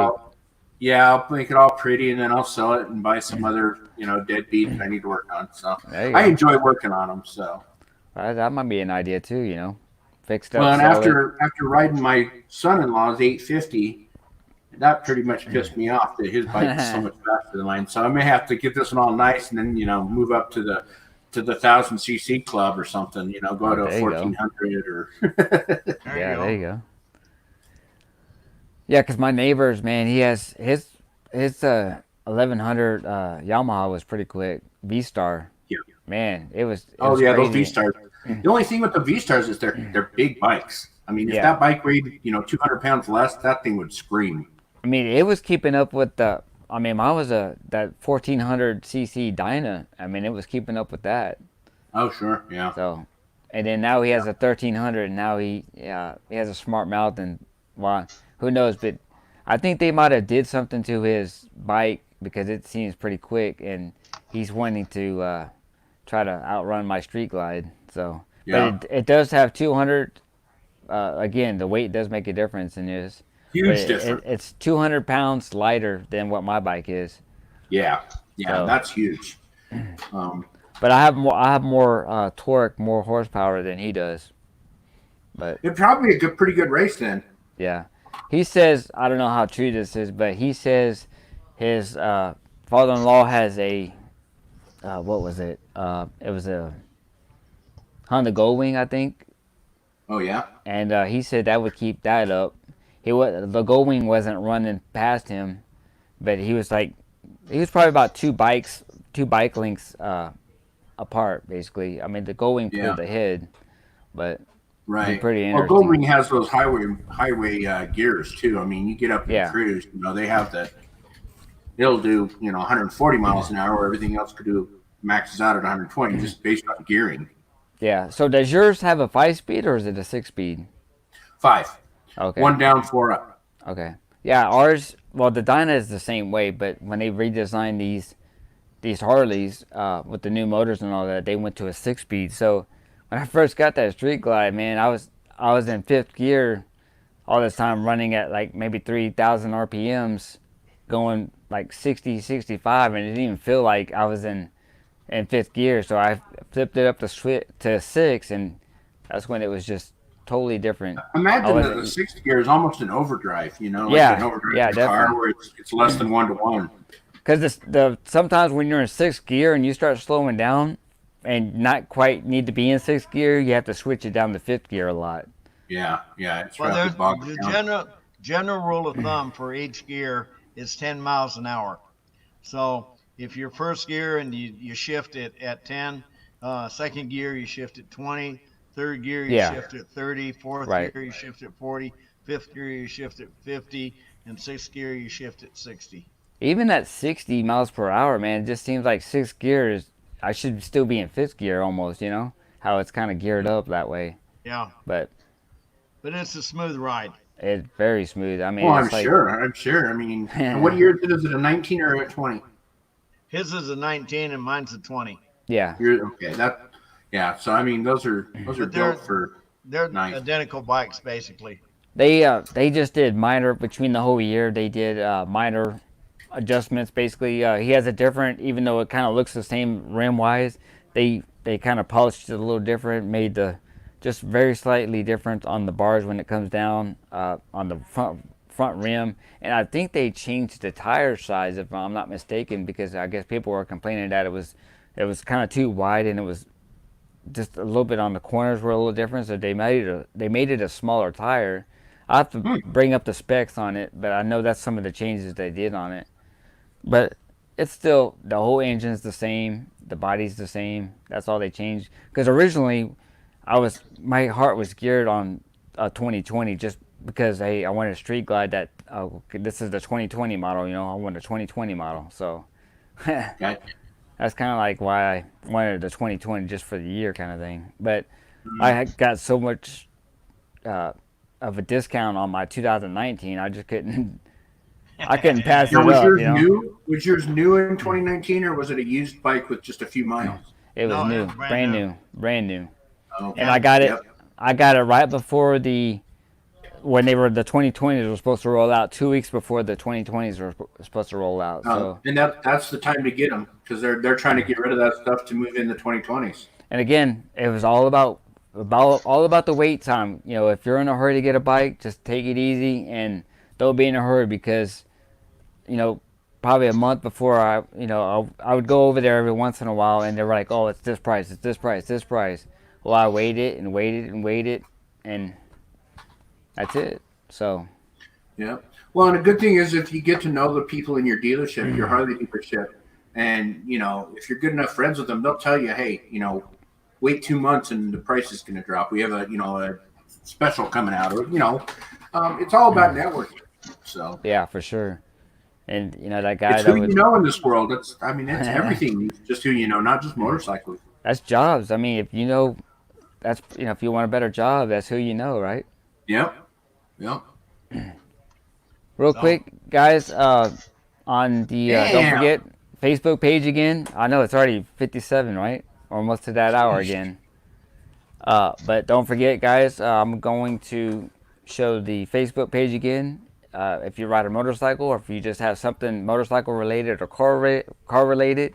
I'll make it all pretty, and then I'll sell it and buy some other, deadbeat that I need to work on. So There you I go. enjoy working on them. So That might be an idea too. Fixed well, up, and sell it. after riding my son-in-law's 850, that pretty much pissed me off that his bike is so much faster than mine. So I may have to get this one all nice, and then move up to the 1,000cc club or something. Go to a There you go. 1,400 or. There Yeah, you there go. you go. Yeah, because my neighbors, man, he has his 1100 Yamaha was pretty quick. V Star, Yeah. man, it was Oh yeah, those V crazy. Stars. The only thing with the V Stars is they're big bikes. I mean, if Yeah. that bike weighed 200 pounds less, that thing would scream. I mean, it was keeping up with the. I mean, mine was that 1400 cc Dyna. I mean, it was keeping up with that. Oh sure, yeah. So, and then now he has a 1300, and now he has a smart mouth, and well, who knows? But I think they might have did something to his bike because it seems pretty quick, and he's wanting to try to outrun my Street Glide. So, Yeah. but it does have 200. Again, the weight does make a difference in this. But Huge difference. it's 200 pounds lighter than what my bike is. Yeah, So- that's huge. But I have more torque, more horsepower than he does. But It'd probably be a pretty good race then. yeah, he says, I don't know how true this is, but he says his father-in-law has a what was it? It was a Honda Goldwing, I think, Oh yeah. and he said that would keep that up. The Goldwing wasn't running past him, but he was probably about two bike lengths apart, basically. I mean, the Goldwing Yeah. pulled ahead, but Right. pretty Well, interesting. Goldwing has those highway gears too. I mean, you get up in Yeah. cruise, they have that. It'll do 140 miles an hour. Where everything else could do maxes out at 120 just based on gearing. Yeah. So does yours have a 5-speed or is it a 6-speed? 5. Okay. 1 down, 4 up. Okay. Yeah, ours. Well, the Dyna is the same way, but when they redesigned these Harleys with the new motors and all that, they went to a 6-speed. So when I first got that Street Glide, man, I was in 5th gear all this time, running at like maybe 3,000 RPMs, going like 60, 65, and it didn't even feel like I was in 5th gear. So I flipped it up to 6, and that's when it was just totally different. Imagine I that the 6th gear is almost an overdrive, like Yeah, an overdrive yeah, in a car definitely. where it's less than 1 to 1. Because sometimes when you're in 6th gear and you start slowing down and not quite need to be in 6th gear, you have to switch it down to 5th gear a lot. Yeah, it's Well, rapid there's bog the down. general rule of thumb for each gear is 10 miles an hour. So if you're first gear and you shift it at 10, second gear you shift at 20, third gear you Yeah. shift at 30, fourth Right. gear you shift at 40, fifth gear you shift at 50, and sixth gear you shift at 60. Even at 60 miles per hour, man, it just seems like 6th gear is. I should still be in 5th gear almost, how it's kind of geared up that way. Yeah, But but it's a smooth ride. it's very smooth. I mean, Well, I'm it's like, sure. I mean, and what year is it? A 19 or a 20? His is a 19 and mine's a 20. yeah, You're okay. Yeah. So I mean, those are But they're built for they're nice. identical bikes basically. They just did minor between the whole year. They did minor adjustments. Basically, he has a different, even though it kind of looks the same rim wise. They kind of polished it a little different, made the just very slightly different on the bars when it comes down on the front rim. And I think they changed the tire size, if I'm not mistaken, because I guess people were complaining that it was kind of too wide and it was just a little bit on the corners were a little different. So they made it a smaller tire. I have to bring up the specs on it, but I know that's some of the changes they did on it. But it's still the whole engine's the same, the body's the same. That's all they changed. Because originally, my heart was geared on 2020 just because hey, I wanted a street glide that this is the 2020 model. You know, I want a 2020 model. So Gotcha. that's kind of like why I wanted the 2020 just for the year kind of thing. But I had got so much of a discount on my 2019, I just couldn't. I couldn't pass Now, it was up. yours You know, new? Was yours new in 2019, or was it a used bike with just a few miles? it was No, new, it was brand new, Okay. and I got it. Yep. I got it right before when the 2020s were supposed to roll out. 2 weeks before the 2020s were supposed to roll out. So, And that's the time to get them because they're trying to get rid of that stuff to move in the 2020s. and again, it was all about the wait time. You know, if you're in a hurry to get a bike, just take it easy and don't be in a hurry because you know, probably a month before I would go over there every once in a while and they were like, oh, it's this price, it's this price, this price. Well, I waited and waited and waited and that's it. So, Yeah. Well, and a good thing is if you get to know the people in your dealership, your Harley dealership, and if you're good enough friends with them, they'll tell you, hey, wait 2 months and the price is going to drop. We have a special coming out, or it's all about networking. So yeah, for sure. And that guy it's that who was you know in this world. It's everything. It's just who you know, not just motorcycles. that's jobs. I mean, if you know that's if you want a better job, that's who you know, right? Yep. Yep. Real quick, guys, on the don't Damn. forget Facebook page again. I know it's already 57, right? Almost to that hour again. But don't forget, guys, I'm going to show the Facebook page again. If you ride a motorcycle or if you just have something motorcycle related or car related,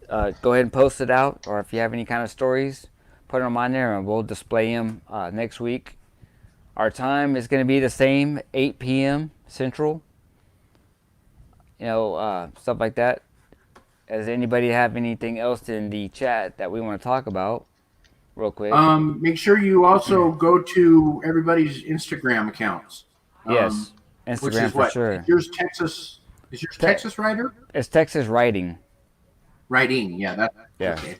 go ahead and post it out. Or if you have any kind of stories, put them on there and we'll display them next week. Our time is going to be the same, 8 p.m. Central. Stuff like that. Does anybody have anything else in the chat that we want to talk about real quick? Make sure you also go to everybody's Instagram accounts. Yes, Which Instagram is for what? sure. Is yours Texas Rider? It's Texas Writing. Writing, yeah. Yeah. Okay.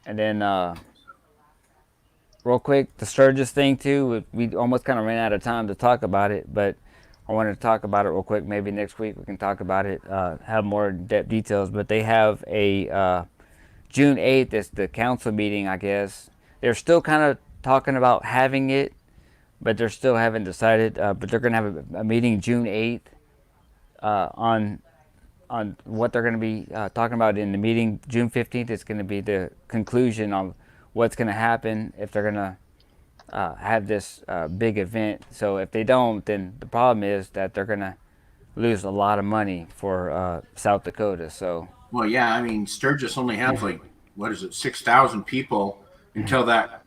And then, real quick, the Sturgis thing too. We almost kind of ran out of time to talk about it, but I wanted to talk about it real quick. Maybe next week we can talk about it, have more in-depth details. But they have a June 8th. It's the council meeting, I guess. They're still kind of talking about having it, but they still haven't decided. But they're going to have a meeting June 8th on what they're going to be talking about in the meeting. June 15th is going to be the conclusion on what's going to happen if they're going to have this big event. So if they don't, then the problem is that they're going to lose a lot of money for South Dakota. So Well, yeah, I mean, Sturgis only has 6,000 people until that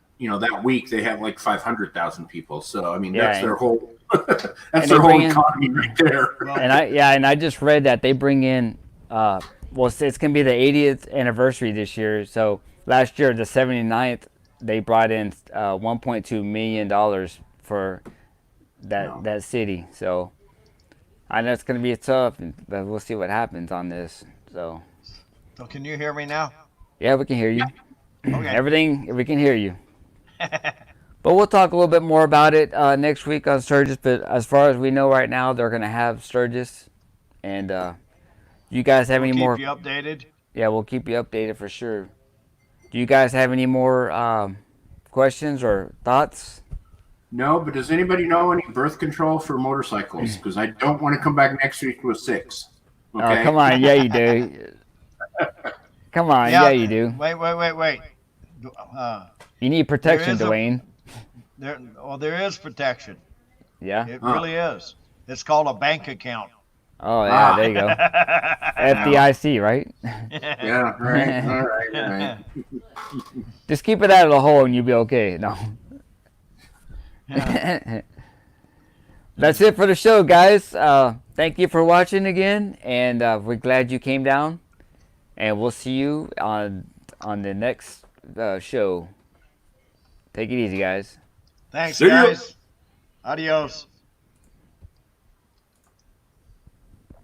week they have 500,000 people. So I mean, that's their whole economy right there. And I just read that they bring in it's gonna be the 80th anniversary this year. So last year, the 79th, they brought in $1.2 million for that city. So I know it's gonna be tough, but we'll see what happens on this. So can you hear me now? yeah, we can hear you. Okay. Everything we can hear you. But we'll talk a little bit more about it next week on Sturgis. But as far as we know right now, they're going to have Sturgis. And you guys have any more? Keep you updated. Yeah, we'll keep you updated for sure. Do you guys have any more questions or thoughts? No, but does anybody know any birth control for motorcycles? Because I don't want to come back next week with 6. Okay? Oh, come on. Yeah, you do. Come on. Yeah, you do. Wait. You need protection, is a- Dwayne. There is protection. Yeah. It really is. It's called a bank account. Oh yeah, Ah. there you go. FDIC, right? Yeah, right. All right, all right. Just keep it out of the hole and you'll be okay. No. Yeah. That's it for the show, guys. Thank you for watching again, and we're glad you came down. And we'll see you on the next show. Take it easy, guys. Thanks, See ya. guys. Adios.